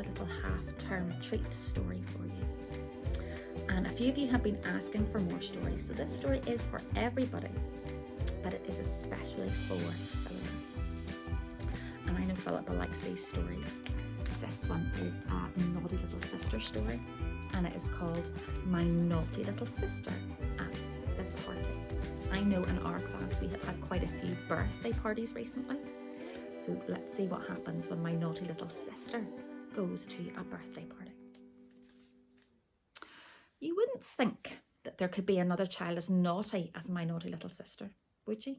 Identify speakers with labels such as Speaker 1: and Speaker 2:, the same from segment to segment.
Speaker 1: little half-term treat story for you. And a few of you have been asking for more stories, so this story is for everybody, but it is especially for Philippa. And I know Philippa likes these stories. This one is a naughty little sister story, and it is called My Naughty Little Sister at the Party. I know in our class we have had quite a few birthday parties recently, so let's see what happens when my naughty little sister goes to a birthday party. You wouldn't think that there could be another child as naughty as my naughty little sister, would you?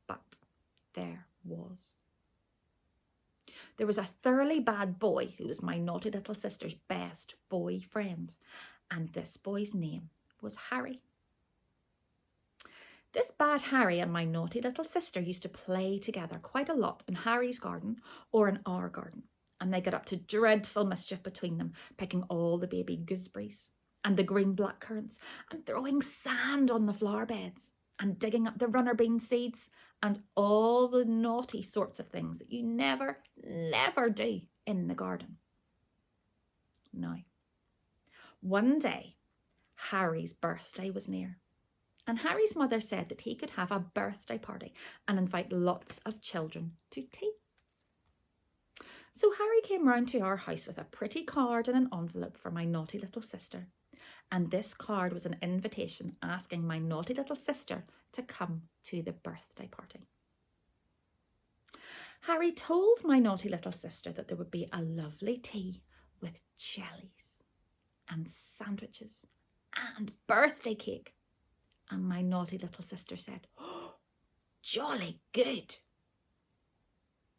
Speaker 1: But there was. There was a thoroughly bad boy who was my naughty little sister's best boy friend, and this boy's name was Harry. This bad Harry and my naughty little sister used to play together quite a lot in Harry's garden or in our garden, and they got up to dreadful mischief between them, picking all the baby gooseberries and the green blackcurrants and throwing sand on the flower beds and digging up the runner bean seeds and all the naughty sorts of things that you never do in the garden. Now, one day, Harry's birthday was near, and Harry's mother said that he could have a birthday party and invite lots of children to tea. So Harry came round to our house with a pretty card and an envelope for my naughty little sister. And this card was an invitation asking my naughty little sister to come to the birthday party. Harry told my naughty little sister that there would be a lovely tea with jellies and sandwiches and birthday cake. And my naughty little sister said, "Oh, jolly good."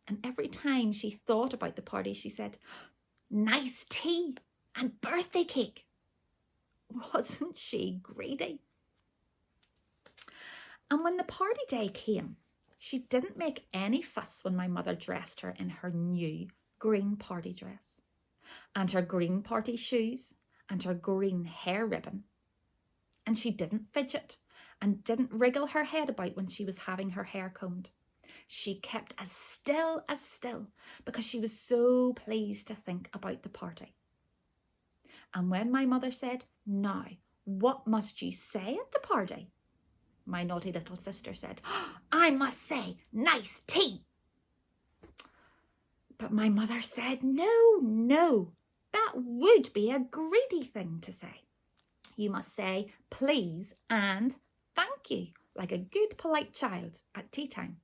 Speaker 1: And every time she thought about the party, she said, "Nice tea and birthday cake." Wasn't she greedy? And when the party day came, she didn't make any fuss when my mother dressed her in her new green party dress and her green party shoes and her green hair ribbon. And she didn't fidget and didn't wriggle her head about when she was having her hair combed. She kept as still because she was so pleased to think about the party. And when my mother said, "Now, what must you say at the party?" my naughty little sister said, "I must say, nice tea." But my mother said, no, that would be a greedy thing to say. You must say please and thank you, like a good polite child at tea time.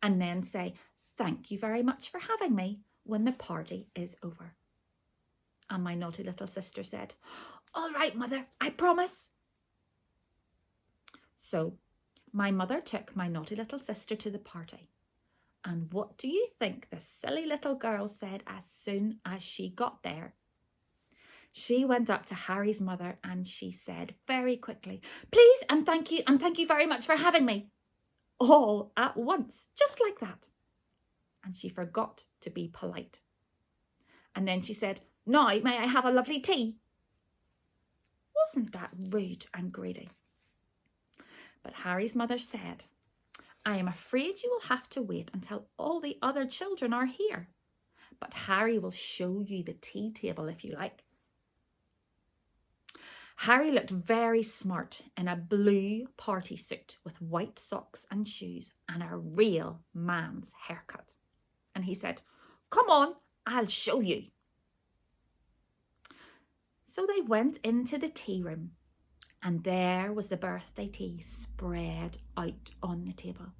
Speaker 1: And then say, "Thank you very much for having me," when the party is over. And my naughty little sister said, "All right, Mother, I promise." So my mother took my naughty little sister to the party. And what do you think the silly little girl said as soon as she got there? She went up to Harry's mother and she said very quickly, "Please and thank you very much for having me." All at once, just like that. And she forgot to be polite. And then she said, "Now, may I have a lovely tea?" Wasn't that rude and greedy? But Harry's mother said, "I am afraid you will have to wait until all the other children are here. But Harry will show you the tea table if you like." Harry looked very smart in a blue party suit with white socks and shoes and a real man's haircut. And he said, "Come on, I'll show you." So they went into the tea room, and there was the birthday tea spread out on the table.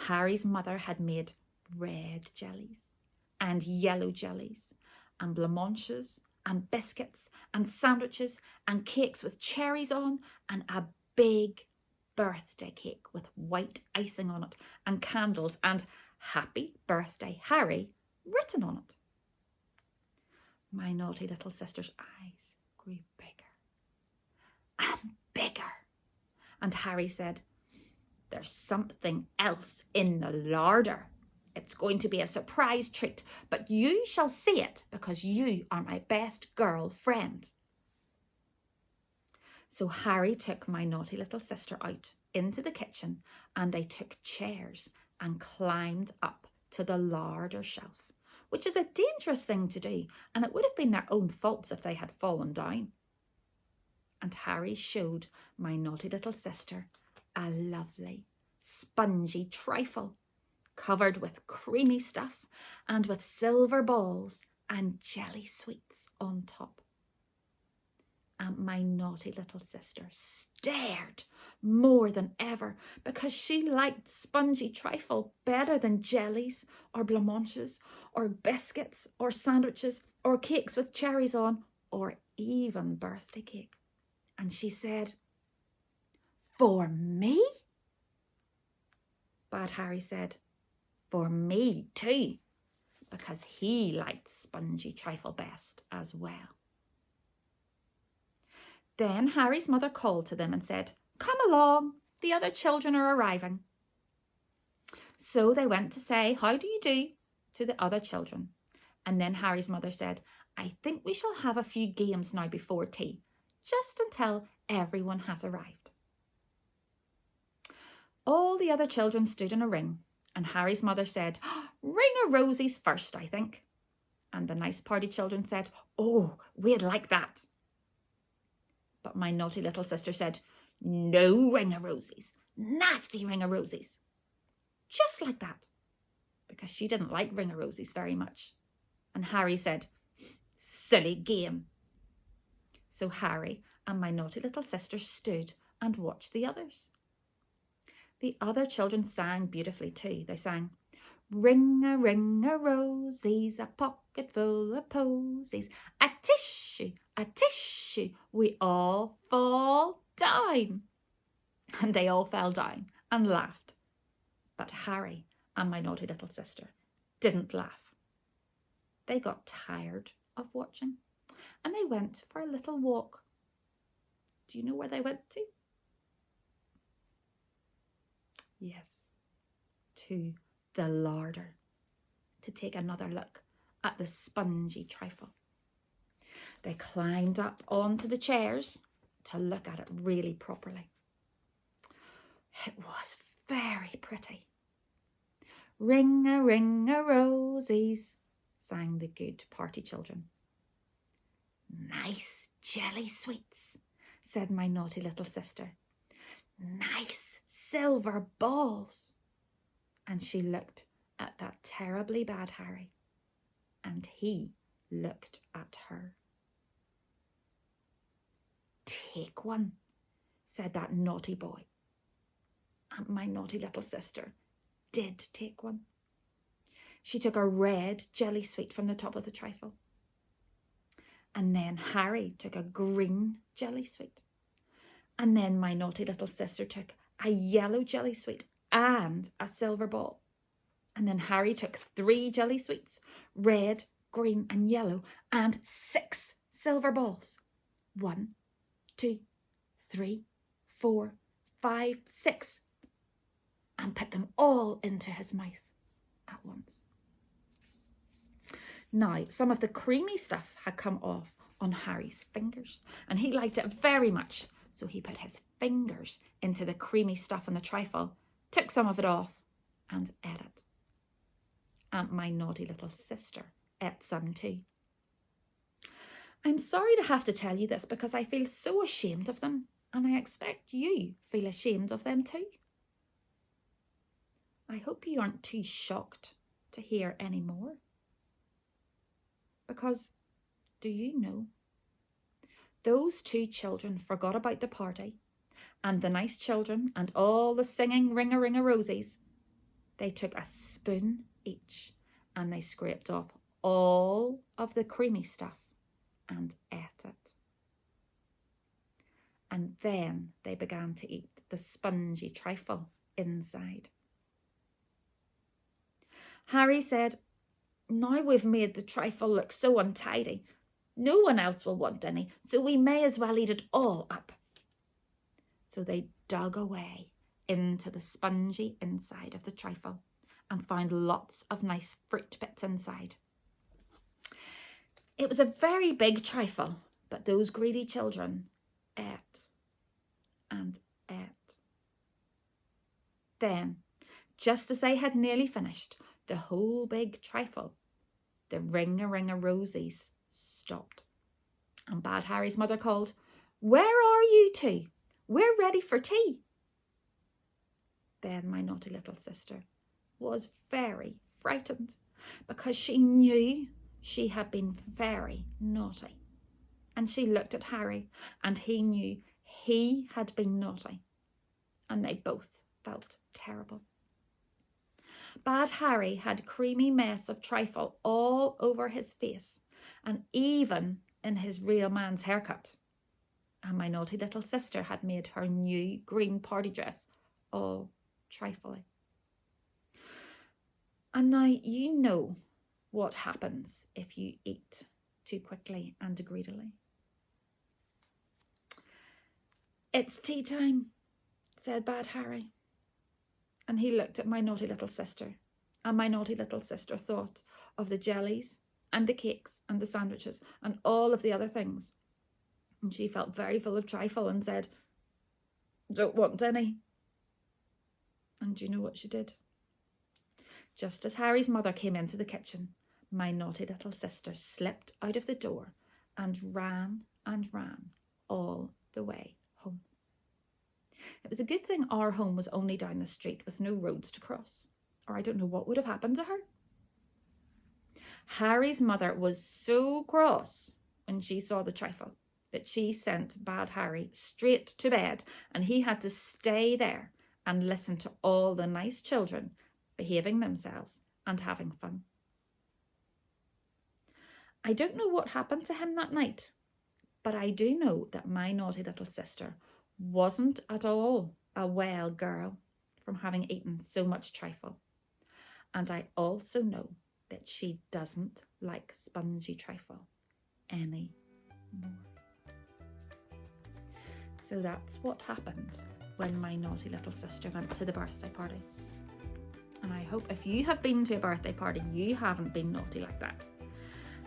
Speaker 1: Harry's mother had made red jellies and yellow jellies and blancmanges and biscuits and sandwiches and cakes with cherries on and a big birthday cake with white icing on it and candles and "Happy Birthday, Harry" written on it. My naughty little sister's eyes grew bigger and bigger. And Harry said, "There's something else in the larder. It's going to be a surprise treat, but you shall see it because you are my best girl friend." So Harry took my naughty little sister out into the kitchen and they took chairs and climbed up to the larder shelf which is a dangerous thing to do, and it would have been their own faults if they had fallen down. And Harry showed my naughty little sister a lovely, spongy trifle, covered with creamy stuff and with silver balls and jelly sweets on top. And my naughty little sister stared more than ever because she liked spongy trifle better than jellies or blancmanges or biscuits or sandwiches or cakes with cherries on or even birthday cake. And she said, "For me?" Bad Harry said, "For me too," because he liked spongy trifle best as well. Then Harry's mother called to them and said, "Come along, the other children are arriving." So they went to say, "How do you do?" to the other children. And then Harry's mother said, "I think we shall have a few games now before tea, just until everyone has arrived." All the other children stood in a ring, and Harry's mother said, "Ring a rosies first, I think." And the nice party children said, "Oh, we'd like that." But my naughty little sister said, "No ring-a-rosies, nasty ring-a-rosies." Just like that, because she didn't like ring-a-rosies very much. And Harry said, "Silly game." So Harry and my naughty little sister stood and watched the others. The other children sang beautifully too. They sang, "Ring-a-ring-a-rosies, a pocket full of posies, a tissue, we all fall down." And they all fell down and laughed. But Harry and my naughty little sister didn't laugh. They got tired of watching and they went for a little walk. Do you know where they went to? Yes, to the larder to take another look at the spongy trifle. They climbed up onto the chairs to look at it really properly. It was very pretty. "Ring-a-ring-a-rosies," sang the good party children. "Nice jelly sweets," said my naughty little sister. "Nice silver balls." And she looked at that terribly bad Harry, and he looked at her. "Take one," said that naughty boy. And my naughty little sister did take one. She took a red jelly sweet from the top of the trifle. And then Harry took a green jelly sweet. And then my naughty little sister took a yellow jelly sweet and a silver ball. And then Harry took 3 jelly sweets, red, green and yellow, and 6 silver balls. 1, 2, 3, 4, 5, 6. And put them all into his mouth at once. Now, some of the creamy stuff had come off on Harry's fingers, and he liked it very much. So he put his fingers into the creamy stuff on the trifle, took some of it off, and ate it. And my naughty little sister ate some too. I'm sorry to have to tell you this because I feel so ashamed of them, and I expect you feel ashamed of them too. I hope you aren't too shocked to hear any more. Because, do you know, those 2 children forgot about the party and the nice children and all the singing ring-a-ring-a-rosies. They took a spoon each and they scraped off all of the creamy stuff and ate it. And then they began to eat the spongy trifle inside. Harry said, "Now we've made the trifle look so untidy, no one else will want any, so we may as well eat it all up." So they dug away into the spongy inside of the trifle and found lots of nice fruit bits inside. It was a very big trifle, but those greedy children ate and ate. Then, just as they had nearly finished, the whole big trifle the ring-a-ring-a-rosies stopped. And Bad Harry's mother called, "Where are you two? We're ready for tea." Then my naughty little sister was very frightened because she knew she had been very naughty. And she looked at Harry and he knew he had been naughty. And they both felt terrible. Bad Harry had creamy mess of trifle all over his face and even in his real man's haircut. And my naughty little sister had made her new green party dress all trifly. And now you know what happens if you eat too quickly and greedily. "It's tea time," said Bad Harry. And he looked at my naughty little sister, and my naughty little sister thought of the jellies and the cakes and the sandwiches and all of the other things. And she felt very full of trifle and said, "Don't want any." And do you know what she did? Just as Harry's mother came into the kitchen, my naughty little sister slipped out of the door and ran all the way home. It was a good thing our home was only down the street with no roads to cross, or I don't know what would have happened to her. Harry's mother was so cross when she saw the trifle that she sent Bad Harry straight to bed, and he had to stay there and listen to all the nice children behaving themselves and having fun. I don't know what happened to him that night, but I do know that my naughty little sister wasn't at all a well girl from having eaten so much trifle. And I also know that she doesn't like spongy trifle anymore. So that's what happened when my naughty little sister went to the birthday party. And I hope if you have been to a birthday party, you haven't been naughty like that.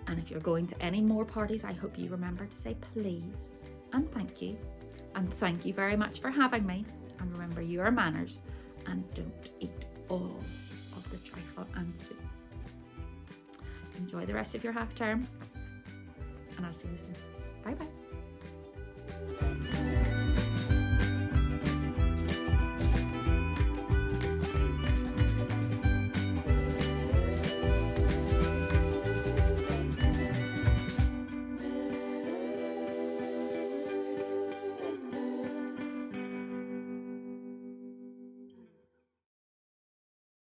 Speaker 1: And if you're going to any more parties, I hope you remember to say please and thank you. And thank you very much for having me. And remember your manners and don't eat all of the trifle and sweets. Enjoy the rest of your half term and I'll see you soon. Bye bye.